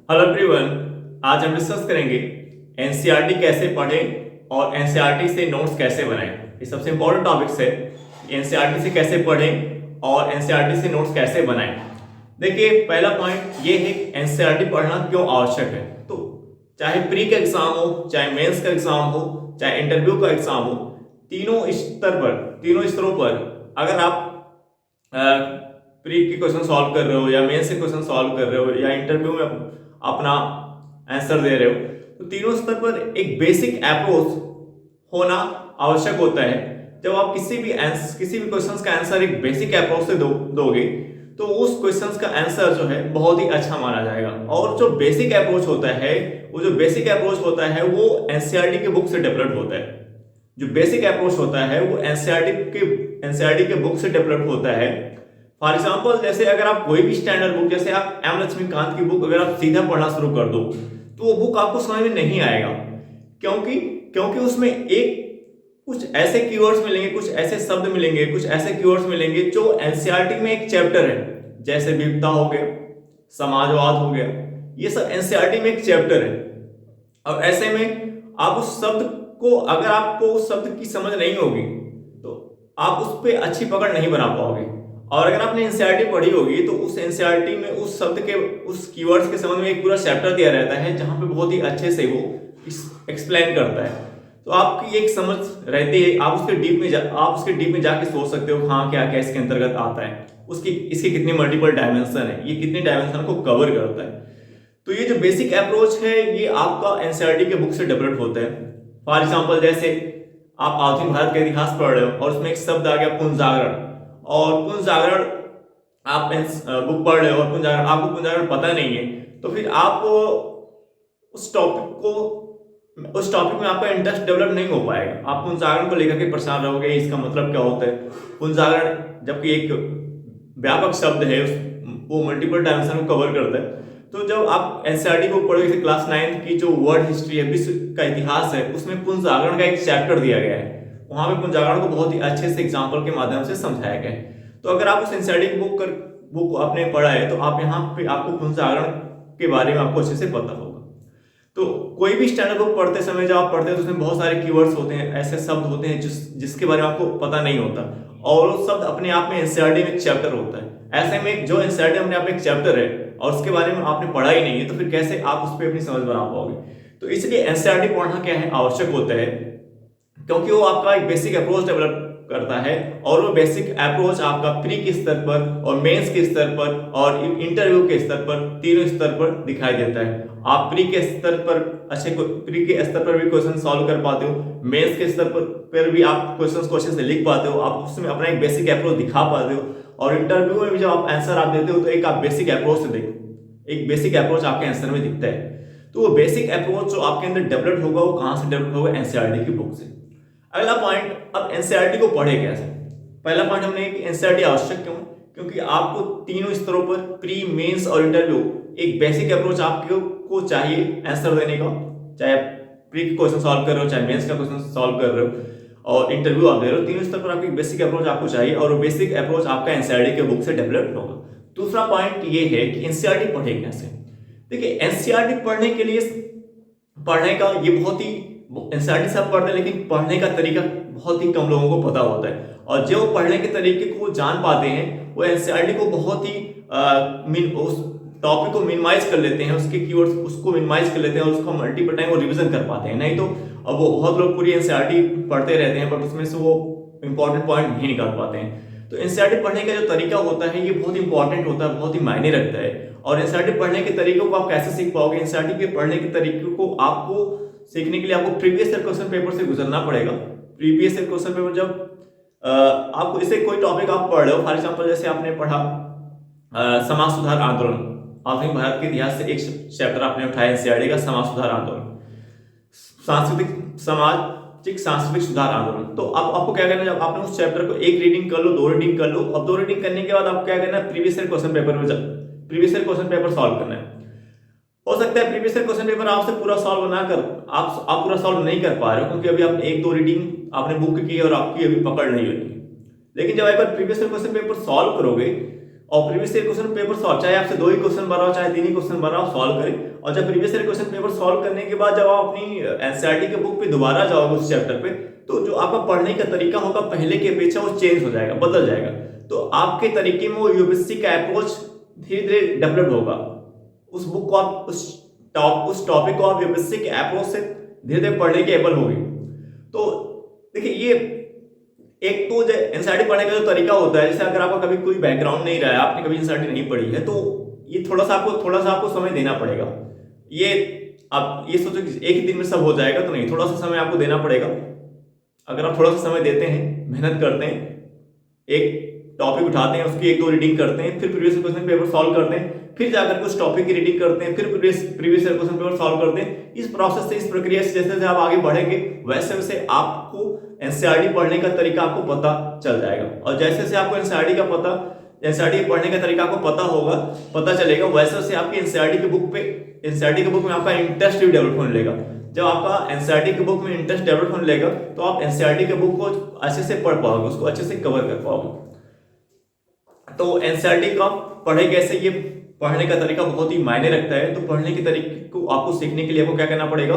Hello everyone. आज हम discuss करेंगे एनसीईआरटी कैसे पढ़ें और एनसीईआरटी से नोट्स कैसे बनाएं। ये सबसे इंपॉर्टेंट टॉपिक्स है। एनसीईआरटी से कैसे पढ़ें और एनसीईआरटी से नोट्स कैसे बनाएं। देखिए, पहला पॉइंट ये है कि एनसीईआरटी पढ़ना क्यों आवश्यक है। तो चाहे प्री का एग्जाम हो, चाहे मेंस का एग्जाम हो, चाहे इंटरव्यू का एग्जाम हो, तीनों स्तरों पर अगर आप प्री के क्वेश्चन सॉल्व कर रहे हो या मेंस के क्वेश्चन सॉल्व कर रहे हो या इंटरव्यू में अपना आंसर दे रहे हो, तो तीनों स्तर पर एक बेसिक अप्रोच होना आवश्यक होता है। जब आप किसी भी क्वेश्चन का आंसर एक बेसिक अप्रोच से दोगे तो उस क्वेश्चन का आंसर जो है बहुत ही अच्छा माना जाएगा। और जो बेसिक अप्रोच होता है, वो एनसीईआरटी के बुक से डेवलप होता है। जो बेसिक अप्रोच होता है वो एनसीईआरटी के बुक से डेवलप होता है। फॉर एग्जाम्पल, जैसे अगर आप कोई भी स्टैंडर्ड बुक, जैसे आप एम लक्ष्मीकांत की बुक अगर आप सीधा पढ़ना शुरू कर दो तो वो बुक आपको समझ में नहीं आएगा। क्योंकि उसमें कुछ ऐसे कीवर्ड्स मिलेंगे, कुछ ऐसे शब्द मिलेंगे, कुछ ऐसे कीवर्ड्स मिलेंगे जो एनसीईआरटी में एक चैप्टर है। जैसे विविधता हो गया, समाजवाद हो गया, ये सब एनसीईआरटी में एक चैप्टर है। और ऐसे में आप उस शब्द को, अगर आपको उस शब्द की समझ नहीं होगी तो आप उस पर अच्छी पकड़ नहीं बना पाओगे। और अगर आपने एनसीईआरटी पढ़ी होगी तो उस एनसीईआरटी में उस शब्द के, उस कीवर्ड्स के संबंध में एक पूरा चैप्टर दिया रहता है जहां पे बहुत ही अच्छे से वो एक्सप्लेन करता है। तो आपकी एक समझ रहती है, आप उसके डीप में जाके सोच सकते हो हाँ क्या क्या इसके अंतर्गत आता है, इसकी कितनी मल्टीपल डायमेंशन है, ये कितनी डायमेंशन को कवर करता है। तो ये जो बेसिक अप्रोच है ये आपका एनसीईआरटी के बुक से डेवलप होता है। फॉर एग्जाम्पल, जैसे आप आधुनिक भारत का इतिहास पढ़ रहे हो और उसमें एक शब्द आ गया पुनर्जागरण, और पुनर्जागरण आप बुक पढ़ रहे हो और आपको पुनर्जागरण पता नहीं है, तो फिर आप उस टॉपिक में आपका इंटरेस्ट डेवलप नहीं हो पाएगा। आप पुनर्जागरण को लेकर के परेशान रहोगे, इसका मतलब क्या होता है पुनर्जागरण, जबकि एक व्यापक शब्द है, वो मल्टीपल डायमेंशन को कवर करता है। तो जब आप एनसीईआरटी को पढ़ोगे, जैसे क्लास 9 की जो वर्ल्ड हिस्ट्री है, विश्व का इतिहास है, उसमें पुनर्जागरण का एक चैप्टर दिया गया है। वहां पे पुनर्जागरण को बहुत ही अच्छे से एग्जाम्पल के माध्यम से समझाया गया है। तो अगर आप उस एनसीईआरटी की बुक आपने पढ़ा है तो आप यहाँ पे आपको पुनर्जागरण के बारे में आपको अच्छे से पता होगा। तो कोई भी स्टैंडर्ड बुक पढ़ते समय जब आप पढ़ते हैं तो उसमें बहुत सारे कीवर्ड्स होते हैं, ऐसे शब्द होते हैं जिसके बारे में आपको पता नहीं होता, और वो शब्द अपने आप में एनसीईआरटी में एक चैप्टर होता है। ऐसे में जो एनसीईआरटी अपने आप में एक चैप्टर है और उसके बारे में आपने पढ़ा ही नहीं है, तो फिर कैसे आप उस पर अपनी समझ बना पाओगे। तो इसलिए एनसीईआरटी पढ़ना क्या है, आवश्यक होता है, क्योंकि वो आपका एक बेसिक अप्रोच डेवलप करता है। और वो बेसिक अप्रोच आपका प्री के स्तर पर और मेंस के स्तर पर और इंटरव्यू के स्तर पर, तीनों स्तर पर दिखाई देता है। आप प्री के स्तर पर भी क्वेश्चन सॉल्व कर पाते हो, मेंस के स्तर पर भी आप क्वेश्चन को अच्छे से लिख पाते हो, आप उसमें अपना एक बेसिक अप्रोच दिखा पाते हो, और इंटरव्यू में भी जब आप आंसर आप देते हो तो एक आप बेसिक अप्रोच से एक बेसिक अप्रोच आपके आंसर में दिखता है। तो वो बेसिक अप्रोच जो आपके अंदर डेवलप होगा वो कहां से डेवलप होगा, एनसीईआरटी की बुक से। अगला पॉइंट, अब एनसीईआरटी को पढ़े कैसे। पहला पॉइंट हमने कि एनसीईआरटी आवश्यक क्यों, क्योंकि आपको तीनों स्तरों पर प्री, मेंस और इंटरव्यू एक बेसिक अप्रोच आपको चाहिए आंसर देने का। चाहे प्री का क्वेश्चन सॉल्व कर रहे हो, चाहे मेंस का क्वेश्चन सॉल्व कर रहे हो और इंटरव्यू आप दे रहे हो, तीनों स्तर पर आपकी बेसिक अप्रोच आपको चाहिए, और वो बेसिक अप्रोच आपका एनसीईआरटी के बुक से डेवलप होगा। दूसरा पॉइंट ये है कि एनसीईआरटी पढ़े कैसे। देखिए, एनसीईआरटी पढ़ने के लिए पढ़ने का ये बहुत ही, एनसीईआरटी सब पढ़ते हैं लेकिन पढ़ने का तरीका बहुत ही कम लोगों को पता होता है, और जो पढ़ने के तरीके को जान पाते हैं वो एनसीईआरटी को बहुत ही उस टॉपिक को मिनिमाइज कर लेते हैं, उसके कीवर्ड्स उसको मिनिमाइज कर लेते हैं और उसको मल्टीपल टाइम वो रिवीजन कर पाते हैं। नहीं तो अब वो बहुत लोग पूरी एनसीईआरटी पढ़ते रहते हैं बट उसमें से वो इंपॉर्टेंट पॉइंट नहीं निकाल पाते हैं। तो एनसीईआरटी पढ़ने का जो तरीका होता है ये बहुत इंपॉर्टेंट होता है, बहुत ही मायने रखता है। और एनसीईआरटी पढ़ने के तरीकों को आप कैसे सीख पाओगे, एनसीईआरटी के पढ़ने के तरीकों को आपको सीखने के लिए आपको प्रीवियस ईयर क्वेश्चन पेपर से गुजरना पड़ेगा। प्रीवियस ईयर क्वेश्चन पेपर जब आपको इसे कोई टॉपिक आप पढ़ रहे हो, फॉर एग्जांपल जैसे आपने पढ़ा समाज सुधार आंदोलन, आधुनिक भारत के इतिहास से एक चैप्टर आपने उठाया एनसीईआरटी का, समाज सुधार आंदोलन, सामाजिक सांस्कृतिक सुधार आंदोलन। तो अब आपको क्या करना है, जब आपने उस चैप्टर को एक रीडिंग कर लो, 2 रीडिंग कर लो, अब 2 रीडिंग करने के बाद आपको क्या करना है, previous year question paper solve करना है। हो सकता है प्रीवियस ईयर क्वेश्चन पेपर आपसे पूरा सॉल्व ना कर आप पूरा सॉल्व नहीं कर पा रहे हो, क्योंकि अभी आपने 1-2 रीडिंग आपने बुक की और आपकी अभी पकड़ नहीं होगी। लेकिन जब एक बार previous year question paper solve करोगे और previous year question paper solve, चाहे आपसे 2 ही क्वेश्चन बना हो चाहे 3 ही क्वेश्चन बना हो, सॉल्व करें। और जब previous year question paper solve करने के बाद जब आप अपनी एनसीईआरटी के बुक पे दोबारा जाओगे उस चैप्टर पे, तो जो आपका पढ़ने का तरीका होगा पहले के अपेक्षा वो चेंज हो जाएगा, बदल जाएगा। तो आपके तरीके में वो यूपीएससी का अप्रोच धीरे धीरे डेवलप होगा। उस बुक को आप उस टॉपिक को आप यूपीएससी के अप्रोच से धीरे धीरे पढ़ने के एबल होगी। तो देखिए, ये एक तो जो एनसीईआरटी पढ़ने का जो तरीका होता है, जैसे अगर आपका कभी कोई बैकग्राउंड नहीं रहा है, आपने कभी एनसीईआरटी नहीं पढ़ी है, तो ये थोड़ा सा आपको समय देना पड़ेगा। ये आप ये सोचो कि एक ही दिन में सब हो जाएगा, तो नहीं, थोड़ा सा समय आपको देना पड़ेगा। अगर आप थोड़ा सा समय देते हैं, मेहनत करते हैं, एक टॉपिक उठाते हैं, उसकी 1-2 रीडिंग करते हैं, फिर प्रीवियस क्वेश्चन पेपर सॉल्व करते हैं, फिर जाकर उस टॉपिक की रीडिंग करते हैं, फिर प्रीवियस क्वेश्चन पेपर सॉल्व करते हैं। इस प्रोसेस से, इस प्रक्रिया से जैसे जैसे आप आगे बढ़ेंगे वैसे वैसे आपको एनसीईआरटी पढ़ने का तरीका आपको पता चल जाएगा। और जैसे जैसे आपको एनसीईआरटी पढ़ने का तरीका आपको पता चलेगा, वैसे वैसे आपकी एनसीईआरटी की बुक में आपका इंटरेस्ट भी डेवलप होने लगेगा। जब आपका एनसीईआरटी की बुक में इंटरेस्ट डेवलप होने लगेगा तो आप एनसीईआरटी के बुक को अच्छे से पढ़ पाओगे, उसको अच्छे से कवर कर पाओगे। तो एनसीईआरटी का पढ़े कैसे, ये पढ़ने का तरीका बहुत ही मायने रखता है। तो पढ़ने के तरीके को आपको सीखने के लिए आपको क्या करना पड़ेगा,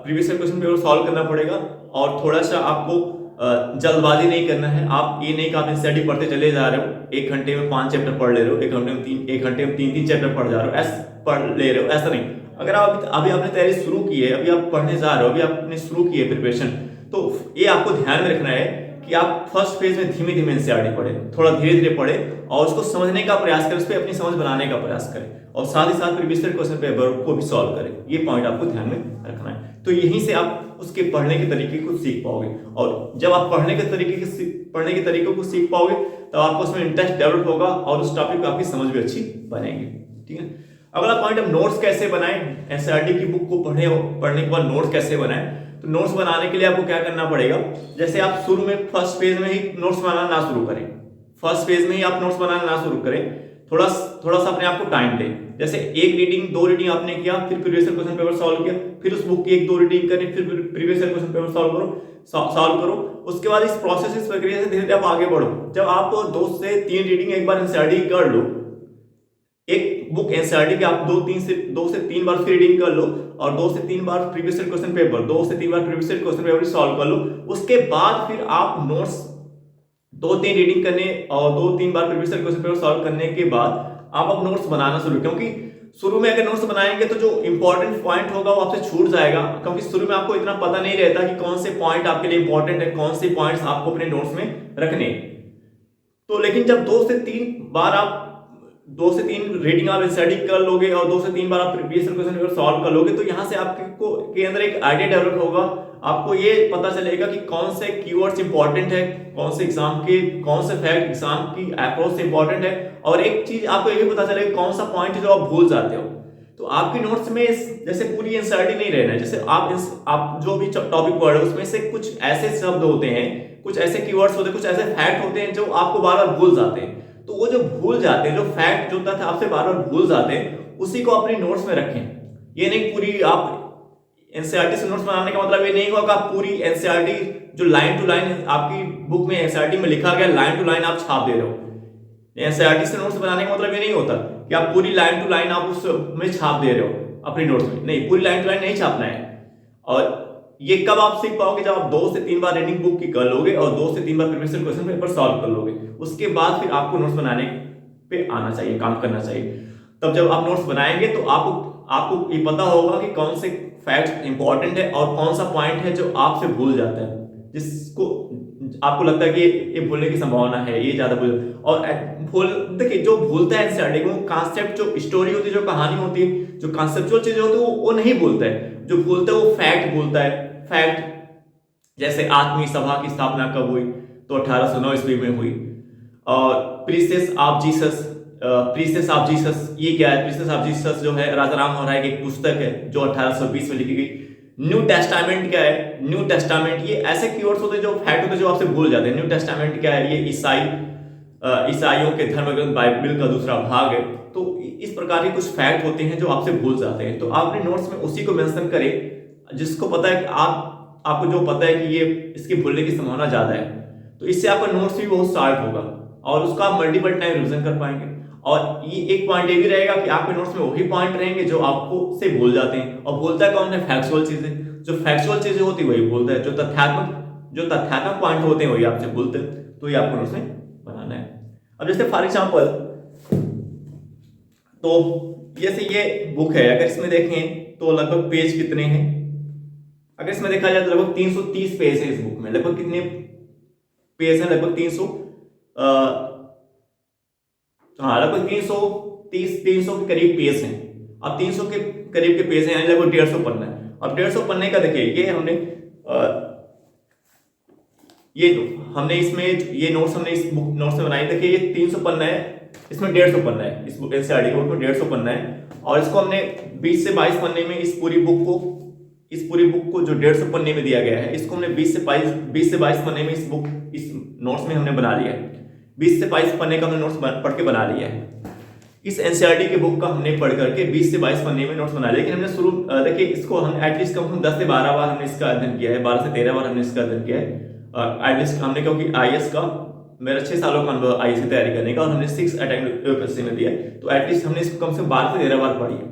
प्रीवियस क्वेश्चन पेपर सॉल्व करना पड़ेगा। और थोड़ा सा आपको जल्दबाजी नहीं करना है। आप ये नहीं कि आप एनसीईआरटी पढ़ते चले जा रहे हो, 1 घंटे में 5 चैप्टर पढ़ ले रहे हो, 1 घंटे में 3 चैप्टर पढ़ जा रहे हो, पढ़ ले रहे हो, ऐसा नहीं। अगर आप अभी आपने तैयारी शुरू की है, अभी आप पढ़ने जा रहे हो, अभी आपने शुरू की है प्रिपरेशन, तो ये आपको ध्यान में रखना है कि आप फर्स्ट फेज में धीमे धीमे एनसीईआरटी पढ़ें, थोड़ा धीरे धीरे पढ़ें और उसको समझने का प्रयास करें, उस पर अपनी समझ बनाने का प्रयास करें और साथ ही साथ प्रीवियस ईयर क्वेश्चन पेपर को भी सॉल्व करें। ये पॉइंट आपको ध्यान में रखना है। तो यहीं से आप उसके पढ़ने के तरीके को सीख पाओगे। और जब आप पढ़ने के तरीकों को सीख पाओगे तब आपको उसमें इंटरेस्ट डेवलप होगा और उस टॉपिक को आपकी समझ भी अच्छी बनेगी। ठीक है। अगला पॉइंट, हम नोट्स कैसे बनाएं, एनसीईआरटी की बुक को पढ़ने के बाद नोट्स कैसे बनाएं। तो नोट्स बनाने के लिए आपको क्या करना पड़ेगा, जैसे आप शुरू में फर्स्ट पेज में ही नोट्स बनाना ना शुरू करें, थोड़ा सा अपने आप को टाइम दें। जैसे 1 रीडिंग 2 रीडिंग आपने किया, फिर प्रीवियस क्वेश्चन पेपर सॉल्व किया, फिर उस बुक की 1-2 रीडिंग करें, फिर प्रीवियस क्वेश्चन पेपर सॉल्व करो। उसके बाद इस प्रक्रिया से धीरे धीरे आप आगे बढ़ो। जब आप 2 से 3 रीडिंग एक बार एनसीईआरटी कर लो, एक बुक एनसीईआरटी के आप 2 से 3 बार उसकी रीडिंग कर लो और 2 से 3 बार प्रीवियस क्वेश्चन पेपर सॉल्व कर लो। उसके बाद फिर आप नोट्स 2-3 रीडिंग करने और 2-3 बार प्रीवियस क्वेश्चन पेपर सॉल्व करने के बाद आप अब नोट्स बनाना शुरू, क्योंकि शुरू में अगर नोट्स बनाएंगे तो जो इंपॉर्टेंट पॉइंट होगा वो आपसे छूट जाएगा, क्योंकि शुरू में आपको इतना पता नहीं रहता कि कौन से पॉइंट आपके लिए इंपॉर्टेंट है, कौन से पॉइंट्स आपको अपने नोट्स में रखने। तो लेकिन जब 2 से 3 रीडिंग आप एनसीईआरटी कर लोगे और 2 से 3 बार आप प्रीवियस क्वेश्चन पेपर सॉल्व कर लोगे, तो यहां से आपको के अंदर एक आइडिया डेवलप होगा। आपको ये पता चलेगा कि कौन से कीवर्ड्स इंपॉर्टेंट है, कौन से फैक्ट एग्जाम की अप्रोच से इंपॉर्टेंट है, और एक चीज आपको ये भी पता चलेगा कौन सा पॉइंट है जो आप भूल जाते हो। तो आपकी नोट्स में जैसे पूरी एनसीईआरटी नहीं रहना है, जैसे आप जो भी टॉपिक पढ़ रहे हो उसमें से कुछ ऐसे शब्द होते हैं, कुछ ऐसे कीवर्ड्स होते हैं, कुछ ऐसे फैक्ट होते हैं जो आपको बार बार भूल जाते हैं। तो वो जो भूल जाते हैं, जो फैक्ट जो तथ्य आपसे बार बार भूल जाते हैं, उसी को अपनी नोट्स में रखें। ये नहीं पूरी आप एनसीईआरटी से नोट्स बनाने का मतलब ये नहीं होगा आप पूरी एनसीईआरटी जो लाइन टू लाइन आपकी बुक में एनसीईआरटी में लिखा गया लाइन टू लाइन आप छाप दे रहे हो। एनसीईआरटी से नोट्स बनाने का मतलब ये नहीं होता कि आप पूरी लाइन टू लाइन आप उसमें छाप दे रहे हो अपनी नोट्स में, नहीं, पूरी लाइन टू लाइन नहीं छापना है। और ये कब आप सीख पाओगे, जब आप 2 से 3 बार रीडिंग बुक की कर लोगे और 2 से 3 बार प्रीवियस क्वेश्चन पेपर सॉल्व कर लोगे। उसके बाद फिर आपको नोट्स बनाने पे आना चाहिए, काम करना चाहिए। तब जब आप नोट्स बनाएंगे तो आपको ये पता होगा कि कौन से फैक्ट इंपॉर्टेंट है और कौन सा पॉइंट है जो आपसे भूल जाता है, जिसको आपको लगता है कि ये भूलने की संभावना है, ये ज्यादा देखिए जो भूलता है एनसीईआरटी को कॉन्सेप्ट, जो स्टोरी होती है, जो कहानी होती है, जो कॉन्सेप्चुअल चीजें होती है वो नहीं भूलता है। जो भूलता है वो फैक्ट भूलता है। फैक्ट जैसे आत्मीय सभा की स्थापना कब हुई, तो 1809 ईस्वी में हुई। और प्रीसेस ऑफ जीसस, ये क्या है? प्रीसेस ऑफ जीसस जो है राजा राम मोहन राय की एक पुस्तक है जो 1820 में लिखी गई। न्यू टेस्टामेंट क्या है? न्यू टेस्टामेंट, ये ऐसे कीवर्ड्स होते हैं जो फैक्ट होते हैं जो आपसे भूल जाते हैं। न्यू टेस्टामेंट क्या है? ये ईसाइयों के धर्म ग्रंथ बाइबल का दूसरा भाग है। तो इस प्रकार के कुछ फैक्ट होते हैं जो आपसे भूल जाते हैं, तो आप अपने नोट्स में उसी को मेंशन करें जिसको पता है कि आपको जो पता है कि ये इसके भूलने की संभावना ज्यादा है। तो इससे आपका नोट्स भी बहुत शार्प होगा और उसको आप मल्टीपल टाइम रिविजन कर पाएंगे। और ये एक पॉइंट ये भी रहेगा कि आपके नोट्स में वही पॉइंट रहेंगे जो आपको से भूल जाते हैं, और भूलता कौन है? फैक्चुअल चीजें। जो फैक्चुअल चीजें होती है वही भूलता है, जो तथ्यात्मक पॉइंट होते हैं वही आपसे भूलते हैं। तो ये आपको नोट्स में बनाना है। अब जैसे फॉर एग्जाम्पल, तो जैसे ये बुक है, अगर इसमें देखें तो लगभग पेज कितने हैं? अगर इसमें देखा जाए तो लगभग 330 पेज है इस बुक में। लगभग कितने पेज है? लगभग 300, हाँ लगभग 300 के करीब पेज हैं। अब 300 के करीब के पेज हैं, यानी लगभग 150 पन्ना है। अब 150 पन्ने का देखिए, ये हमने इसमें ये नोट्स हमने इस बुक नोट्स में बनाए। देखिए ये 300 पन्ना है, इसमें 150 पन्ना है। इस बुक एनसीईआरटी के बुक में 150 पन्ना है, और इसको हमने 20 से 22 पन्ने में इस पूरी बुक को जो 150 पन्ने में दिया गया है, इसको हमने 20 से 22 पन्ने में इस नोट्स में हमने बना लिया है। 20 से 22 पन्ने का हमने नोट्स पढ़ के बना लिया है। इस एनसीईआरटी के बुक का हमने पढ़ करके 20 से 22 पन्ने में नोट्स बना लिया। लेकिन हमने शुरू देखिए इसको हम एटलीस्ट कम से कम 10 से 12 बार हमने इसका अध्ययन किया है, 12 से 13 बार हमने इसका अध्ययन किया है एटलीस्ट हमने, क्योंकि आईएएस का मेरा 6 सालों का अनुभव आईएएस की तैयारी करने का, और हमने 6 अटेम्प्ट यूपीएससी में दिया है, तो एटलीस्ट हमने इसको कम से कम 12 से 13 बार पढ़ी है।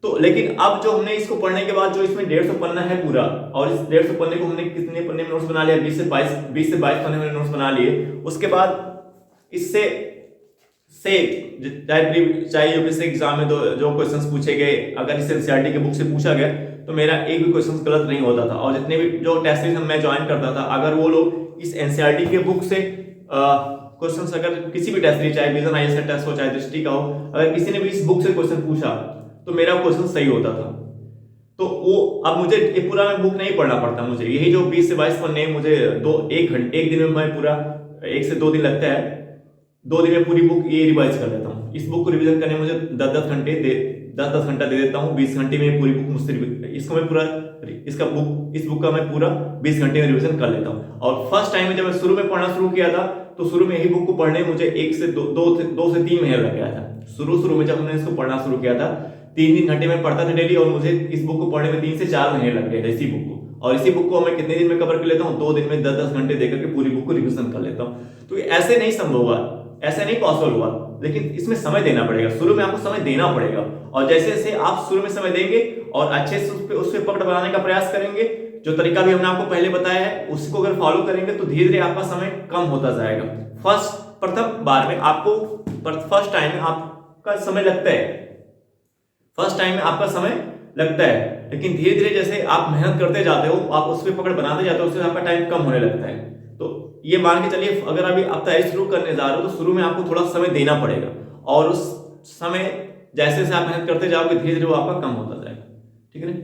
तो लेकिन अब जो हमने इसको पढ़ने के बाद जो इसमें 150 पन्ना है पूरा, और इस 150 पन्ने को हमने कितने पन्ने में नोट्स बना लिया? 20 से 22 पन्ने में नोट्स बना लिए। उसके बाद इससे चाहे यूपीएससी एग्जाम में जो क्वेश्चंस पूछे गए, अगर इस एनसीईआरटी के बुक से पूछा गया तो मेरा एक भी क्वेश्चन गलत नहीं होता था। और जितने भी जो टेस्ट सीरीज मैं ज्वाइन करता था, अगर वो लोग इस एनसीईआरटी के बुक से क्वेश्चंस, अगर किसी भी टेस्ट सीरीज, चाहे विजन आईएएस का टेस्ट हो, चाहे दृष्टि का हो, अगर किसी ने भी इस बुक से क्वेश्चन पूछा तो मेरा क्वेश्चन सही होता था। तो वो अब मुझे ये पूरा मैं बुक नहीं पढ़ना पड़ता, मुझे यही जो 20 से 22 पन्ने मुझे एक दिन में मैं पूरा 1 से 2 दिन लगता है, 2 दिन में पूरी बुक ये रिवाइज कर लेता हूँ। इस बुक को रिवीजन करने में मुझे 10-10 घंटा दे देता हूँ। 20 घंटे में पूरी बुक मुझसे इस बुक का मैं पूरा 20 घंटे में रिवीजन कर लेता हूँ। और फर्स्ट टाइम में जब मैं शुरू में पढ़ना शुरू किया था, तो शुरू में यही बुक को पढ़ने में मुझे 2 से 3 महीने लग गया था। शुरू में जब हमने इसको पढ़ना शुरू किया था, 3 घंटे में पढ़ता था डेली, और मुझे इस बुक को पढ़ने में 3 से 4 महीने लग गए थे इसी बुक को। और इसी बुक को मैं कितने दिन में कवर कर लेता हूँ? 2 दिन में 10-10 घंटे देकर के पूरी बुक को रिवीजन कर लेता हूँ। तो ऐसे नहीं संभव हुआ, ऐसे नहीं पॉसिबल हुआ, लेकिन इसमें समय देना पड़ेगा। शुरू में आपको समय देना पड़ेगा, और जैसे जैसे आप शुरू में समय देंगे और अच्छे से उस पर पकड़ बनाने का प्रयास करेंगे, जो तरीका भी हमने आपको पहले बताया है उसको अगर फॉलो करेंगे, तो धीरे धीरे आपका समय कम होता जाएगा। प्रथम बार में आपको फर्स्ट टाइम में आपका समय लगता है, लेकिन धीरे धीरे जैसे आप मेहनत करते जाते हो, आप उस पर पकड़ बनाते जाते हो, उससे आपका टाइम कम होने लगता है। तो ये मान के चलिए, अगर अभी आप तैयारी शुरू करने जा रहे हो, तो शुरू में आपको थोड़ा समय देना पड़ेगा, और उस समय जैसे जैसे आप मेहनत करते जाओगे, धीरे धीरे वो आपका कम होता जाएगा। ठीक है ना?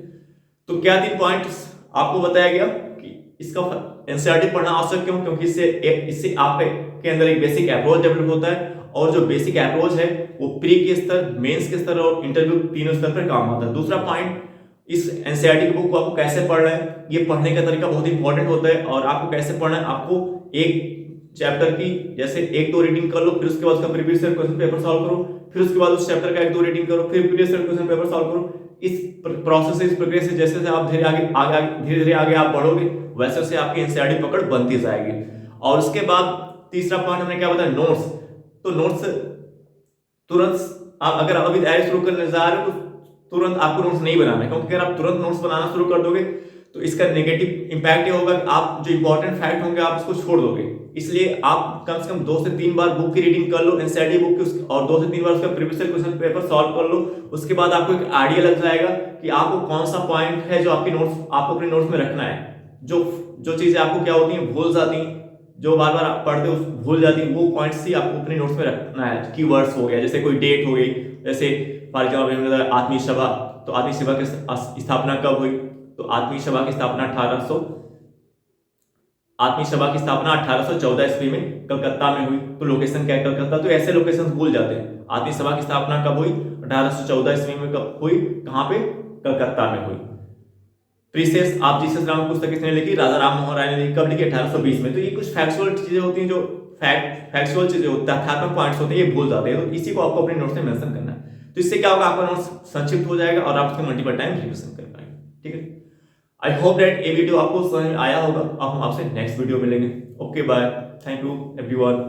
तो क्या 3 पॉइंट्स आपको बताया गया कि इसका एनसीईआरटी पढ़ना आवश्यक क्यों? क्योंकि इससे आपके अंदर एक बेसिक अप्रोच डेवलप होता है, और जो बेसिक अप्रोच है वो प्री के स्तर, मेंस के स्तर और इंटरव्यू तीनों स्तर पर काम आता है। दूसरा पॉइंट, इस एनसीईआरटी की बुक को आपको कैसे पढ़ना है, ये पढ़ने का तरीका बहुत इंपॉर्टेंट होता है। और आपको कैसे पढ़ना है, आपको एक चैप्टर की जैसे 1-2 रीडिंग कर लो, फिर उसके बाद उसका previous year question paper solve करो, फिर उसके बाद उस चैप्टर का 1-2 रीडिंग करो, फिर previous year question paper solve करो। इस प्रोसेस से, इस प्रक्रिया से जैसे जैसे आप धीरे धीरे आगे आप बढ़ोगे, वैसे वैसे आपकी एनसीईआरटी पकड़ बनती जाएगी। और उसके बाद तीसरा पॉइंट हमने क्या बताया? नोट्स। तो नोट्स तुरंत आप अगर अभी तैयारी शुरू करने जा रहे हो, तो तुरंत आपको नोट्स नहीं बनाना है, क्योंकि अगर आप तुरंत नोट्स बनाना शुरू कर दोगे तो इसका नेगेटिव इंपैक्ट ये होगा कि आप जो इंपॉर्टेंट फैक्ट होंगे आप उसको छोड़ दोगे। इसलिए आप कम से कम 2 से 3 बार बुक की रीडिंग कर लो, एनसीईआरटी बुक की, और 2 से 3 बार उसका previous year question paper solve कर लो। उसके बाद आपको एक आइडिया लग जाएगा कि आपको कौन सा पॉइंट है जो आपको अपने नोट्स में रखना है। जो चीजें आपको क्या होती हैं, भूल जाती हैं, जो बार बार आप पढ़ते हो भूल जाती है, वो पॉइंट्स ही आपको अपने नोट्स में रखना है। कीवर्ड्स हो गया, जैसे कोई डेट हो गई, जैसे फॉर एग्जाम्पल आत्मीय सभा, तो आत्मीय सभा की स्थापना कब हुई? तो आत्मीय सभा की स्थापना 1814 ईस्वी में कलकत्ता में हुई। तो लोकेशन क्या है? कलकत्ता। तो ऐसे लोकेशन भूल जाते हैं। आत्मीय सभा की स्थापना कब हुई? 1814 ईस्वी में कब हुई? कहां पे? कलकत्ता में हुई। प्रीसेस आप जीसस नाम पुस्तक किसने लिखी? राजा राम मोहन राय ने लिखी। कब लिखी? 1820 में। तो ये कुछ फैक्चुअल चीजें होती हैं, जो फैक्चुअल चीजें होती हैं, तथ्यात्मक पॉइंट्स होते हैं, ये भूल जाते हैं। तो इसी को आपको अपने नोट्स में मेंशन करना है। तो इससे क्या होगा, आपका नोट्स संक्षिप्त हो जाएगा और आप उसको मल्टीपल टाइम रिवीजन कर पाएंगे। ठीक है, आई होप दैट ये वीडियो आपको समझ में आया होगा। अब हम आपसे नेक्स्ट वीडियो मिलेंगे। Okay bye, thank you everyone.